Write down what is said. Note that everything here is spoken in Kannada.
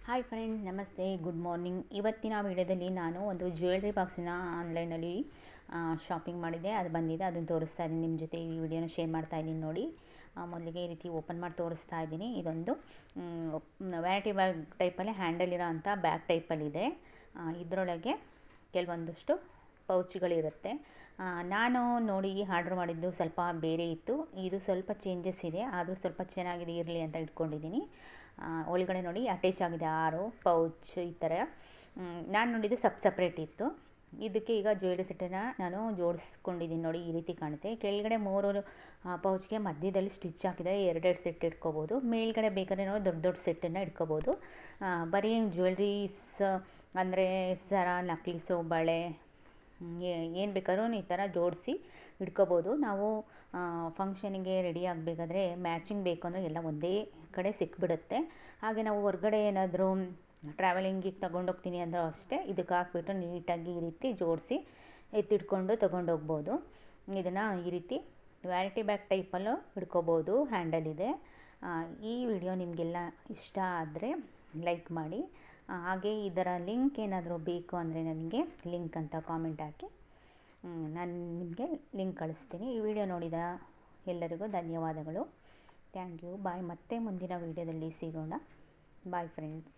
ಹಾಯ್ ಫ್ರೆಂಡ್, ನಮಸ್ತೆ, ಗುಡ್ ಮಾರ್ನಿಂಗ್. ಇವತ್ತಿನ ವಿಡಿಯೋದಲ್ಲಿ ನಾನು ಒಂದು ಜ್ಯುವೆಲ್ರಿ ಬಾಕ್ಸನ್ನ ಆನ್ಲೈನಲ್ಲಿ ಶಾಪಿಂಗ್ ಮಾಡಿದೆ. ಅದು ಬಂದಿದೆ, ಅದನ್ನು ತೋರಿಸ್ತಾ ಇದ್ದೀನಿ ನಿಮ್ಮ ಜೊತೆ. ಈ ವಿಡಿಯೋನ ಶೇರ್ ಮಾಡ್ತಾ ಇದ್ದೀನಿ ನೋಡಿ. ಮೊದಲಿಗೆ ಈ ರೀತಿ ಓಪನ್ ಮಾಡಿ ತೋರಿಸ್ತಾ ಇದ್ದೀನಿ. ಇದೊಂದು ವ್ಯಾನಿಟಿ ಬ್ಯಾಗ್ ಟೈಪಲ್ಲಿ ಹ್ಯಾಂಡಲ್ ಇರೋ ಅಂಥ ಬ್ಯಾಗ್ ಟೈಪಲ್ಲಿದೆ. ಇದರೊಳಗೆ ಕೆಲವೊಂದಷ್ಟು ಪೌಚ್ಗಳಿರುತ್ತೆ. ನಾನು ನೋಡಿ ಆರ್ಡ್ರ್ ಮಾಡಿದ್ದು ಸ್ವಲ್ಪ ಬೇರೆ ಇತ್ತು. ಇದು ಸ್ವಲ್ಪ ಚೇಂಜಸ್ ಇದೆ, ಆದರೂ ಸ್ವಲ್ಪ ಚೆನ್ನಾಗಿದೆ ಇರಲಿ ಅಂತ ಇಟ್ಕೊಂಡಿದ್ದೀನಿ. ಒಳಗಡೆ ನೋಡಿ ಅಟ್ಯಾಚ್ ಆಗಿದೆ 6 ಪೌಚ್ ಈ ಥರ. ನಾನು ನೋಡಿದ್ದು ಸಪ್ರೇಟ್ ಇತ್ತು. ಇದಕ್ಕೆ ಈಗ ಜ್ಯುವೆಲ್ರಿ ಸೆಟ್ಟನ್ನು ನಾನು ಜೋಡಿಸ್ಕೊಂಡಿದ್ದೀನಿ ನೋಡಿ. ಈ ರೀತಿ ಕಾಣುತ್ತೆ. ಕೆಳಗಡೆ 3 ಪೌಚ್ಗೆ ಮಧ್ಯದಲ್ಲಿ ಸ್ಟಿಚ್ ಹಾಕಿದೆ. 2 ಸೆಟ್ ಇಟ್ಕೋಬೋದು. ಮೇಲ್ಗಡೆ ಬೇಕಾದ್ರೆ ನಾವು ದೊಡ್ಡ ದೊಡ್ಡ ಸೆಟ್ಟನ್ನು ಇಟ್ಕೋಬೋದು. ಬರೀ ಜ್ಯುವೆಲ್ರೀಸ್ ಅಂದರೆ ಸರ, ನಕ್ಲೀಸು, ಬಳೆ ಏನು ಬೇಕಾದ್ರೂ ಈ ಥರ ಜೋಡಿಸಿ ಇಟ್ಕೋಬೋದು. ನಾವು ಫಂಕ್ಷನಿಗೆ ರೆಡಿ ಆಗಬೇಕಾದ್ರೆ ಮ್ಯಾಚಿಂಗ್ ಬೇಕು ಅಂದರೆ ಎಲ್ಲ ಒಂದೇ ಕಡೆ ಸಿಕ್ಬಿಡುತ್ತೆ. ಹಾಗೆ ನಾವು ಹೊರ್ಗಡೆ ಏನಾದರೂ ಟ್ರಾವೆಲಿಂಗಿಗೆ ತೊಗೊಂಡೋಗ್ತೀನಿ ಅಂದರೂ ಅಷ್ಟೇ ಇದಕ್ಕೆ ಹಾಕ್ಬಿಟ್ಟು ನೀಟಾಗಿ ಈ ರೀತಿ ಜೋಡಿಸಿ ಎತ್ತಿಟ್ಕೊಂಡು ತೊಗೊಂಡೋಗ್ಬೋದು. ಇದನ್ನು ಈ ರೀತಿ ವ್ಯಾನಿಟಿ ಬ್ಯಾಗ್ ಟೈಪಲ್ಲೂ ಇಟ್ಕೋಬೋದು. ಹ್ಯಾಂಡಲ್ ಇದೆ. ಈ ವಿಡಿಯೋ ನಿಮಗೆಲ್ಲ ಇಷ್ಟ ಆದರೆ ಲೈಕ್ ಮಾಡಿ. ಹಾಗೆ ಇದರ ಲಿಂಕ್ ಏನಾದರೂ ಬೇಕು ಅಂದರೆ ನನಗೆ ಲಿಂಕ್ ಅಂತ ಕಾಮೆಂಟ್ ಹಾಕಿ, ನಾನು ನಿಮಗೆ ಲಿಂಕ್ ಕಳಿಸ್ತೀನಿ. ಈ ವಿಡಿಯೋ ನೋಡಿದ ಎಲ್ಲರಿಗೂ ಧನ್ಯವಾದಗಳು. Thank you. ಬಾಯ್. ಮತ್ತೆ ಮುಂದಿನ ವಿಡಿಯೋದಲ್ಲಿ ಸಿಗೋಣ. Bye friends.